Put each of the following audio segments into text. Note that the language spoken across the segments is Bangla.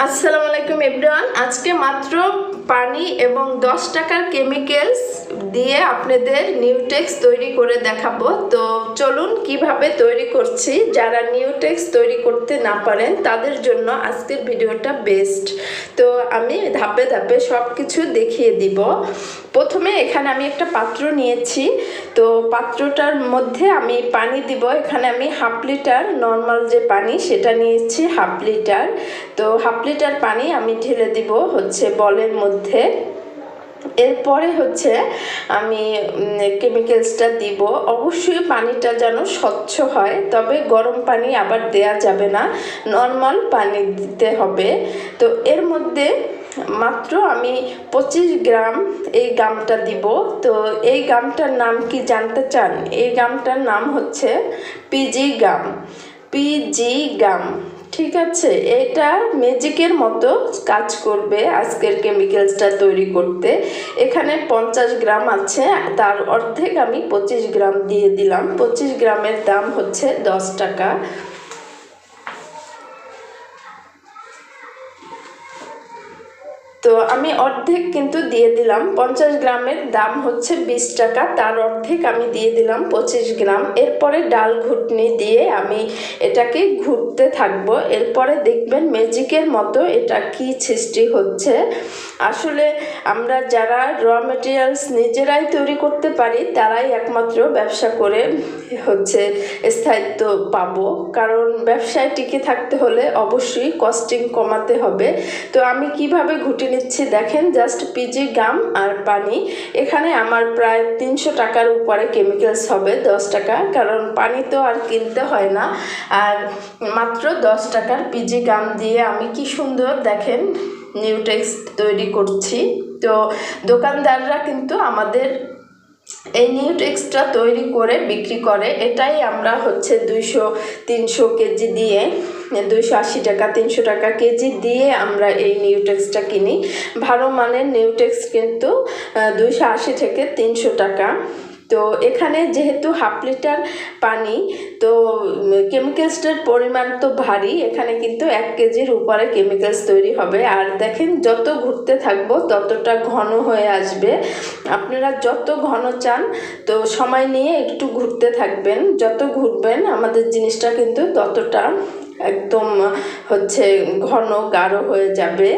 আসসালামু আলাইকুম এভরিওয়ান। আজকে মাত্র পানি এবং 10 টাকার কেমিক্যালস দিয়ে আপনাদের নিউটেক্স তৈরি করে দেখাবো। তো চলুন কিভাবে তৈরি করছি। যারা নিউটেক্স তৈরি করতে না পারেন তাদের জন্য আজকের ভিডিওটা বেস্ট। তো আমি ধাপে ধাপে সব কিছু দেখিয়ে দিব। প্রথমে এখানে আমি একটা পাত্র নিয়েছি। তো পাত্রটার মধ্যে আমি পানি দিব। এখানে আমি হাফ লিটার নর্মাল যে পানি সেটা নিয়েছি হাফ লিটার। তো হাফ লিটার পানি আমি ঢেলে দিব হচ্ছে বলের মধ্যে। এরপরে হচ্ছে আমি কেমিক্যালসটা দিব। অবশ্যই পানিটা যেন স্বচ্ছ হয়, তবে গরম পানি আবার দেয়া যাবে না, নর্মাল পানি দিতে হবে। তো এর মধ্যে মাত্র আমি 25 গ্রাম এই গামটা দিব। তো এই গামটার নাম কি জানতে চান? এই গামটার নাম হচ্ছে পিজি গাম। পিজি গাম, ঠিক আছে। এটা ম্যাজিকের মতো কাজ করবে আজকের কেমিক্যালসটা তৈরি করতে। এখানে 50 গ্রাম আছে, তার অর্ধেক আমি 25 গ্রাম দিয়ে দিলাম। 25 গ্রামের দাম হচ্ছে 10 টাকা। তো আমি অর্ধেক কিন্তু দিয়ে দিলাম। 50 গ্রামের দাম হচ্ছে 20 টাকা, তার অর্ধেক আমি দিয়ে দিলাম 25 গ্রাম। এরপরে ডাল ঘুটনি দিয়ে আমি এটাকে ঘুরতে থাকবো। এরপরে দেখবেন ম্যাজিকের মতো এটা কি সৃষ্টি হচ্ছে। আসলে আমরা যারা র মেটেরিয়ালস নিজেরাই তৈরি করতে পারি তারাই একমাত্র ব্যবসা করে হচ্ছে স্থায়িত্ব পাবো, কারণ ব্যবসায় টিকে থাকতে হলে অবশ্যই কস্টিং কমাতে হবে। তো আমি কিভাবে ঘুটে নিচ্ছি দেখেন। জাস্ট পিজি গাম আর পানি। এখানে আমার প্রায় 300 টাকার উপরে কেমিক্যালস হবে 10 টাকা, কারণ পানি তো আর কিনতে হয় না। আর মাত্র 10 টাকার পিজি গাম দিয়ে আমি কি সুন্দর দেখেন নিউটেক্স তৈরি করছি। তো দোকানদাররা কিন্তু আমাদের এই নিউটেক্সটা তৈরি করে বিক্রি করে। এটাই আমরা হচ্ছে 200-300 কেজি দিয়ে, 280 টাকা 300 টাকা কেজি দিয়ে আমরা এই নিউটেক্সটা কিনি। ভালো মানের নিউটেক্স কিন্তু 280 থেকে 300 টাকা। তো এখানে যেহেতু হাফ লিটার পানি, তো কেমিক্যালসটার পরিমাণ তো ভারী। এখানে কিন্তু 1 কেজির উপরে কেমিক্যালস তৈরি হবে। আর দেখেন যত ঘুরতে থাকবো ততটা ঘন হয়ে আসবে। আপনারা যত ঘন চান তো সময় নিয়ে একটু ঘুরতে থাকবেন। যত ঘুরবেন আমাদের জিনিসটা কিন্তু ততটা একদম হচ্ছে ঘন গাঢ় হয়ে যাবে।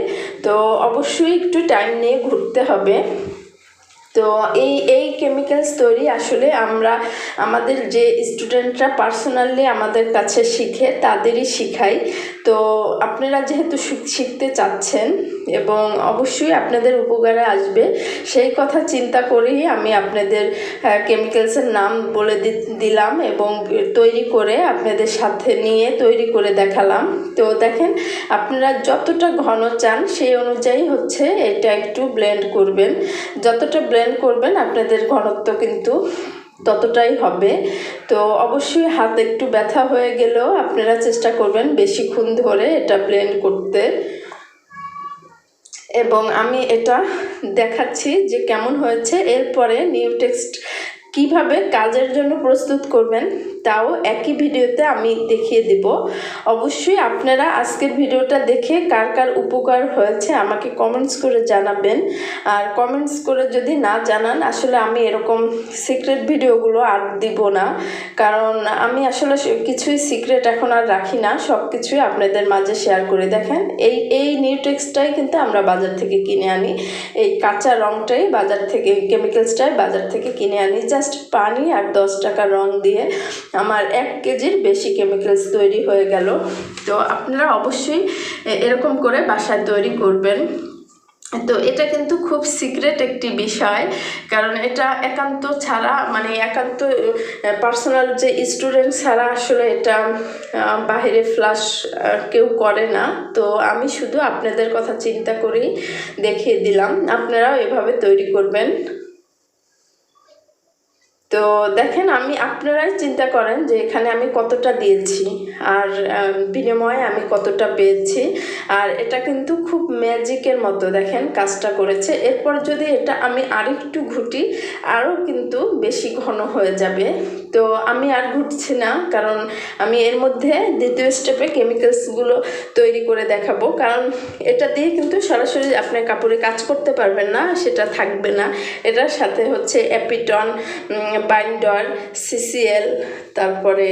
তো অবশ্যই একটু টাইম নিয়ে ঘুরতে হবে। তো এই কেমিক্যালস তৈরি আসলে আমরা আমাদের যে স্টুডেন্টরা পার্সোনালি আমাদের কাছে শিখে তাদেরই শিখাই। তো আপনারা যেহেতু শিখতে চাচ্ছেন এবং অবশ্যই আপনাদের উপকারে আসবে সেই কথা চিন্তা করেই আমি আপনাদের কেমিক্যালসের নাম বলে দিলাম এবং তৈরি করে আপনাদের সাথে নিয়ে তৈরি করে দেখালাম। তো দেখেন আপনারা যতটা ঘন চান সেই অনুযায়ী হচ্ছে এটা একটু ব্লেন্ড করবেন। যতটা ব্লেন্ড করবেন আপনাদের ঘনত্ব কিন্তু ততটাই হবে। তো অবশ্যই হাত একটু ব্যথা হয়ে গেলেও আপনারা চেষ্টা করবেন বেশিক্ষণ ধরে এটা ব্লেন্ড করতে। এবং আমি এটা দেখাচ্ছি যে কেমন হয়েছে। এরপরে নিউটেক্স কিভাবে কাজের জন্য প্রস্তুত করবেন তাও একই ভিডিওতে আমি দেখিয়ে দেব। অবশ্যই আপনারা আজকের ভিডিওটা দেখে কার কার উপকার হয়েছে আমাকে কমেন্টস করে জানাবেন। আর কমেন্টস করে যদি না জানান আসলে আমি এরকম সিক্রেট ভিডিওগুলো আর দিব না, কারণ আমি আসলে কিছুই সিক্রেট এখন আর রাখি না, সব কিছুই আপনাদের মাঝে শেয়ার করে। দেখেন এই নিউটেক্সটাই কিন্তু আমরা বাজার থেকে কিনে আনি। এই কাঁচা রঙটাই বাজার থেকে, কেমিক্যালসটাই বাজার থেকে কিনে আনি। জাস্ট পানি আর 10 টাকা রং দিয়ে আমার 1 কেজির বেশি কেমিক্যালস তৈরি হয়ে গেল। তো আপনারা অবশ্যই এরকম করে বাসায় তৈরি করবেন। তো এটা কিন্তু খুব সিক্রেট একটি বিষয়, কারণ এটা একান্ত ছাড়া মানে একান্ত পার্সোনাল যে স্টুডেন্ট ছাড়া আসলে এটা বাহিরে ফ্লাশ কেউ করে না। তো আমি শুধু আপনাদের কথা চিন্তা করেই দেখিয়ে দিলাম, আপনারাও এভাবে তৈরি করবেন। তো দেখেন আপনারাই চিন্তা করেন যে এখানে আমি কতটা দিয়েছি আর বিনিময়ে আমি কতটা পেয়েছি। আর এটা কিন্তু খুব ম্যাজিকের মতো দেখেন কাজটা করেছে। এরপর যদি এটা আমি আরেকটু ঘুটি আরও কিন্তু বেশি ঘন হয়ে যাবে। তো আমি আর ঘুরছি না, কারণ আমি এর মধ্যে দ্বিতীয় স্টেপে কেমিক্যালসগুলো তৈরি করে দেখাবো। কারণ এটা দিয়ে কিন্তু সরাসরি আপনার কাপড়ে কাজ করতে পারবেন না, সেটা থাকবে না। এটার সাথে হচ্ছে অ্যাপিটন, বাইন্ডার, সিসিএল, তারপরে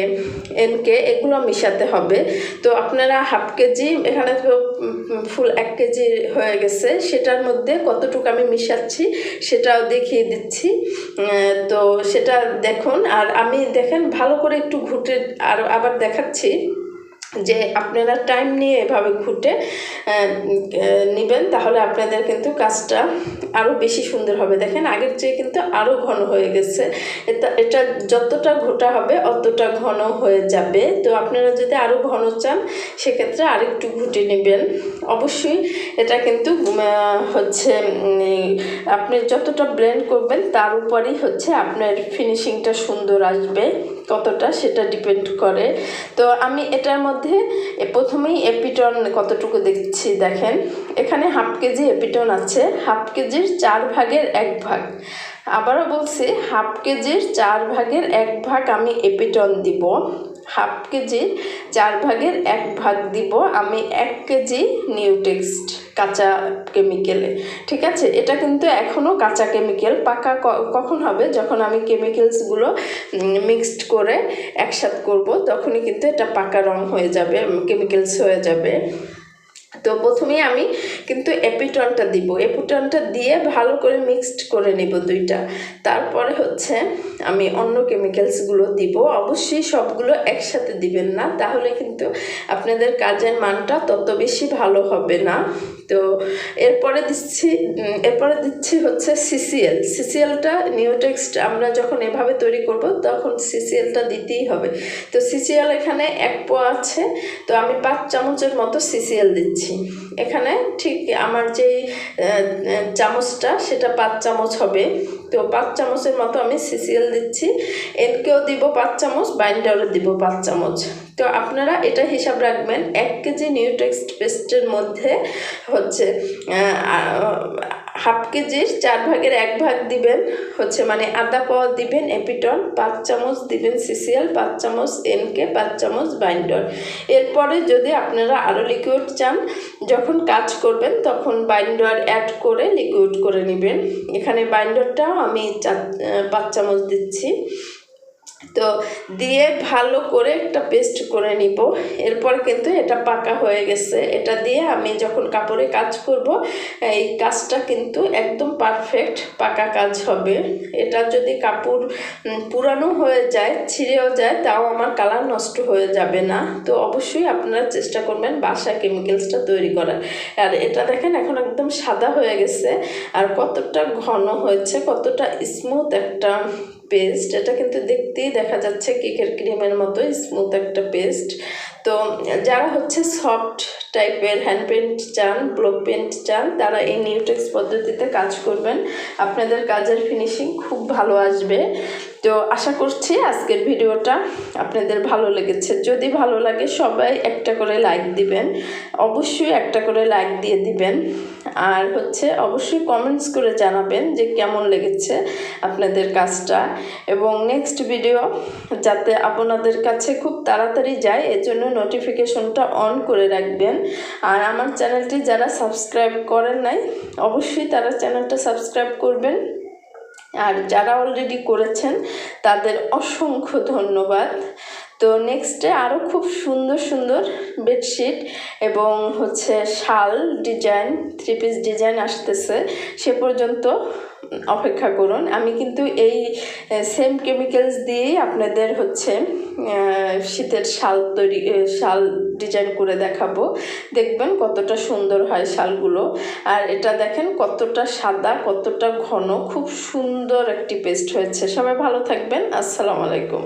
এনকে, এগুলো মিশাতে হবে। তো আপনারা হাফ কেজি, এখানে তো ফুল 1 কেজি হয়ে গেছে, সেটার মধ্যে কতটুকু আমি মিশাচ্ছি সেটাও দেখিয়ে দিচ্ছি। তো সেটা দেখুন, আর আমি দেখেন ভালো করে একটু ঘুটে আবার দেখাচ্ছি যে আপনারা টাইম নিয়ে এভাবে ঘুটে নেবেন, তাহলে আপনাদের কিন্তু কাজটা আরও বেশি সুন্দর হবে। দেখেন আগের চেয়ে কিন্তু আরও ঘন হয়ে গেছে। এটা যতটা ঘোটা হবে অতটা ঘন হয়ে যাবে। তো আপনারা যদি আরও ঘন চান সেক্ষেত্রে আরেকটু ঘুটে নেবেন। অবশ্যই এটা কিন্তু হচ্ছে আপনি যতটা ব্লেন্ড করবেন তার উপরেই হচ্ছে আপনার ফিনিশিংটা সুন্দর আসবে, কতটা সেটা ডিপেন্ড করে। তো আমি এটার মধ্যে প্রথমেই এপিটন কতটুকু দেখছি, দেখেন এখানে হাফ কেজি এপিটন আছে, হাফ কেজির 4 ভাগের 1 ভাগ। আবারও বলছি, হাফ কেজির 4 ভাগের 1 ভাগ আমি এপিটন দিব, হাফ কেজির 4 ভাগের 1 ভাগ দিব আমি 1 কেজি নিউটেক্সট কাঁচা কেমিক্যালে। ঠিক আছে, এটা কিন্তু এখনও কাঁচা কেমিক্যাল, পাকা কখন হবে, যখন আমি কেমিক্যালসগুলো মিক্সড করে একসাথে করব, তখনই কিন্তু এটা পাকা রং হয়ে যাবে, কেমিক্যালস হয়ে যাবে। তো প্রথমেই আমি কিন্তু এপিটনটা দিব, এপিটনটা দিয়ে ভালো করে মিক্সড করে নেব দুইটা। তারপরে হচ্ছে আমি অন্য কেমিক্যালসগুলো দিব। অবশ্যই সবগুলো একসাথে দিবেন না, তাহলে কিন্তু আপনাদের কাজের মানটা তত বেশি ভালো হবে না। তো এরপরে দিচ্ছি হচ্ছে সিসিএলটা নিউটেক্সট আমরা যখন এভাবে তৈরি করব তখন সিসিএলটা দিতেই হবে। তো সিসিএল এখানে 1 পোয়া আছে, তো আমি 5 চামচের মতো সিসিএল দিচ্ছি। এখানে ঠিক আমার যেই চামচটা সেটা 5 চামচ হবে, তো 5 চামচের মতো আমি সিসিএল দিচ্ছি। এনকেও দিব 5 চামচ, বাইন্ডারও দিব 5 চামচ। তো আপনারা এটা হিসাব রাখবেন, 1 কেজি নিউটেক্সট পেস্টের মধ্যে হচ্ছে হাফ কেজির 4 ভাগের 1 ভাগ দিবেন হচ্ছে মানে আধা পাওয়া দিবেন এপিটন, 5 চামচ দিবেন সিসিএল, 5 চামচ এনকে, 5 চামচ বাইন্ডার। এরপরে যদি আপনারা আরও লিকুইড চান, যখন কাজ করবেন তখন বাইন্ডার অ্যাড করে লিকুইড করে নেবেন। এখানে বাইন্ডারটাও আমি 5 চামচ দিচ্ছি। তো দিয়ে ভালো করে একটা পেস্ট করে নিব। এরপর কিন্তু এটা পাকা হয়ে গেছে, এটা দিয়ে আমি যখন কাপড়ে কাজ করব এই কাজটা কিন্তু একদম পারফেক্ট পাকা কাজ হবে। এটা যদি কাপড় পুরানো হয়ে যায়, ছিঁড়েও যায়, তাও আমার কালার নষ্ট হয়ে যাবে না। তো অবশ্যই আপনারা চেষ্টা করবেন বাসায় কেমিক্যালসটা তৈরি করার। আর এটা দেখেন এখন একদম সাদা হয়ে গেছে, আর কতটা ঘন হয়েছে, কতটা স্মুথ একটা পেস্ট। এটা কিন্তু দেখতেই দেখা যাচ্ছে কেকের ক্রিমের মতো স্মুথ একটা পেস্ট। তো যারা হচ্ছে সফট টাইপের হ্যান্ড পেন্ট চান, ব্লক পেন্ট চান, তারা এই নিউটেক্স পদ্ধতিতে কাজ করবেন, আপনাদের কাজের ফিনিশিং খুব ভালো আসবে। তো আশা করছি আজকের ভিডিওটা আপনাদের ভালো লেগেছে। যদি ভালো লাগে সবাই একটা করে লাইক দিবেন, অবশ্যই একটা করে লাইক দিয়ে দিবেন। আর হচ্ছে অবশ্যই কমেন্টস করে জানাবেন যে কেমন লেগেছে আপনাদের কাজটা, এবং নেক্সট ভিডিও যাতে আপনাদের কাছে খুব তাড়াতাড়ি যায় এজন্য নোটিফিকেশনটা অন করে রাখবেন। আর আমার চ্যানেলটি যারা সাবস্ক্রাইব করেন নাই অবশ্যই তারা চ্যানেলটা সাবস্ক্রাইব করবেন, আর যারা অলরেডি করেছেন তাদের অসংখ্য ধন্যবাদ। তো নেক্সটে আরও খুব সুন্দর সুন্দর বেডশিট এবং হচ্ছে শাল ডিজাইন, 3 পিস ডিজাইন আসতেছে, সে পর্যন্ত অপেক্ষা করুন। আমি কিন্তু এই সেম কেমিক্যালস দিয়েই আপনাদের হচ্ছে শীতের শাল ডিজাইন করে দেখাবো, দেখবেন কতটা সুন্দর হয় শালগুলো। আর এটা দেখেন কতটা সাদা, কতটা ঘন, খুব সুন্দর একটি পেস্ট হয়েছে। সবাই ভালো থাকবেন, আসসালামু আলাইকুম।